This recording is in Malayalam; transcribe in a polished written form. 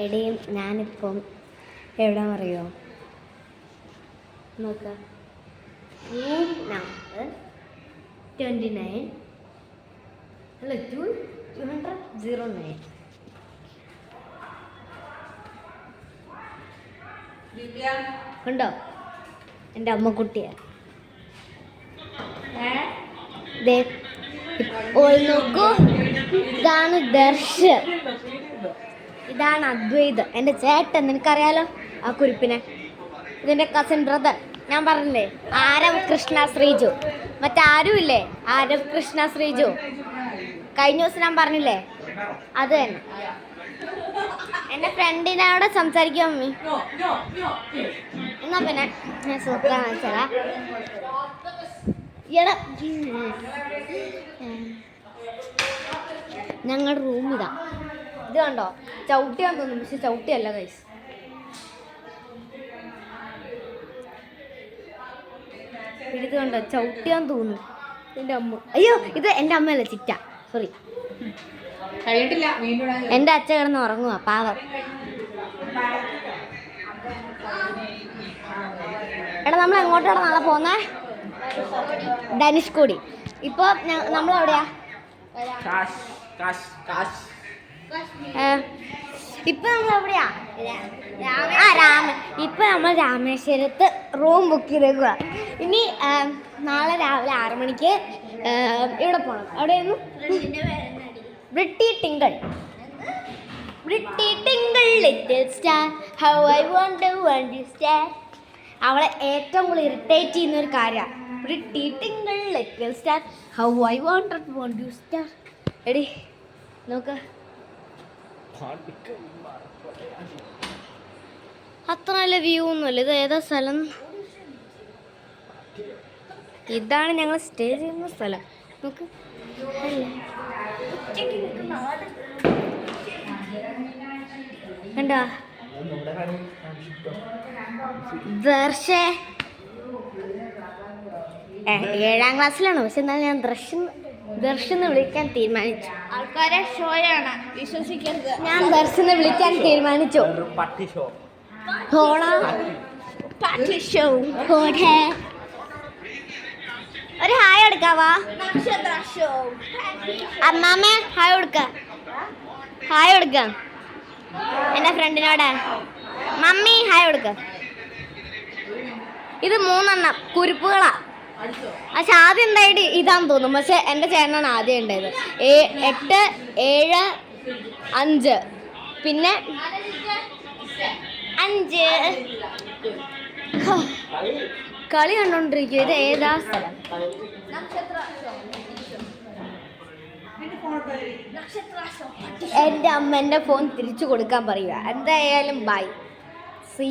എടയും ഞാനിപ്പം എവിടെ അറിയോ നോക്ക റൂം നമ്പർ 29 അല്ല 209 ഉണ്ടോ എൻ്റെ അമ്മക്കുട്ടിയാ നോക്കൂ ഇതാണ് ദർശൻ ഇതാണ് അദ്വൈത് എൻ്റെ ചേട്ടൻ നിനക്കറിയാലോ ആ കുരിപ്പിനെ ഇതിൻ്റെ കസിൻ ബ്രദർ ഞാൻ പറഞ്ഞില്ലേ ആരവ് കൃഷ്ണ ശ്രീജു മറ്റാരും ഇല്ലേ ആരവ് കൃഷ്ണ ശ്രീജു കഴിഞ്ഞ ദിവസം ഞാൻ പറഞ്ഞില്ലേ അത് തന്നെ എൻ്റെ ഫ്രണ്ടിനോട് സംസാരിക്കും മമ്മി എന്നാ പിന്നെ ഞാൻ സൂപ്പറാ മനസ്സിലാ എടാ ഞങ്ങളുടെ റൂം ഇതാ ഇത് കണ്ടോ ചവിട്ടിയാന്ന് തോന്നുന്നു പക്ഷെ ചവിട്ടിയല്ല ഗൈസ് ഇത് കണ്ടോ ചവിട്ടിയാന്ന് തോന്നുന്നു എൻ്റെ അമ്മ അയ്യോ ഇത് എൻ്റെ അമ്മയല്ല ചിറ്റ സോറി എൻ്റെ അച്ഛൻ കിടന്ന് ഉറങ്ങുക പാവം എടാ നമ്മൾ എങ്ങോട്ടാണ് നാളെ പോകുന്നേ ധനുഷ്കോടി ഇപ്പൊ നമ്മളെവിടെയാ ഇപ്പൊ നമ്മൾ എവിടെയാ ഇപ്പൊ നമ്മൾ രാമേശ്വരത്ത് റൂം ബുക്ക് ചെയ്തേക്കുക ഇനി നാളെ രാവിലെ 6 മണിക്ക് ഇവിടെ പോകണം എവിടെയായിരുന്നു Britty twinkle little star how I want you star അവളെ ഏറ്റവും കൂടുതൽ ഇറിറ്റേറ്റ് ചെയ്യുന്ന ഒരു കാര്യമാണ് Britty twinkle little star how I want you star എടി നോക്ക് അത്ര നല്ല വ്യൂ ഒന്നുമില്ല ഇത് ഏതാ സ്ഥലം ഇതാണ് ഞങ്ങൾ സ്റ്റേ ചെയ്യുന്ന സ്ഥലം നോക്ക് കണ്ടോ ദർശേ 7ാം ക്ലാസ്സിലാണ് പക്ഷെ എന്നാൽ ഞാൻ ദർശന് വിളിക്കാൻ തീരുമാനിച്ചു ആൾക്കാരെ ഷോയാണ് വിശ്വസിക്കരുത് ഞാൻ ദർശനെ വിളിക്കാൻ തീരുമാനിച്ചു ഒരു ഹായ് എടുക്കാവാ അമ്മാമ്മ ഹായ് കൊടുക്ക എൻ്റെ ഫ്രണ്ടിനോട് മമ്മി ഹായ് കൊടുക്ക ഇത് 3 കുരിപ്പുകളാ പക്ഷെ ആദ്യം ഉണ്ടായിട്ട് ഇതാന്ന് തോന്നും പക്ഷെ എൻ്റെ ചേട്ടനാണ് ആദ്യം ഉണ്ടായത് 8 7 5 പിന്നെ 5 കളി കണ്ടോണ്ടിരിക്കും ഇത് ഏതാ സ്ഥലം എൻ്റെ അമ്മ എൻ്റെ ഫോൺ തിരിച്ചു കൊടുക്കാൻ പറയുക എന്തായാലും ബൈ സീ